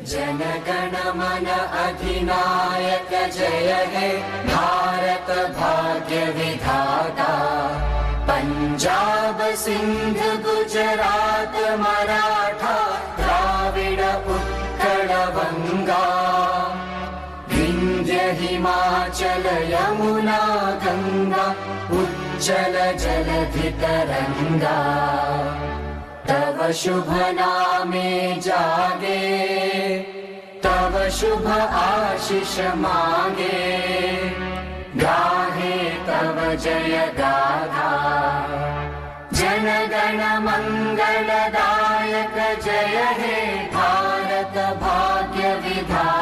जनगण मन अधिनायक जय हे भारत भाग्य विधाता। पंजाब सिंध गुजरात मराठा द्राविड उत्कल बंगा। विंध्य हिमाचल यमुना गंगा उज्जल जलधि तरंगा। तव शुभ नामे जागे तव शुभ आशीष मांगे। गाहे तव जय गाथा जनगण मंगलदायक जय हे भारत भाग्य विधाता।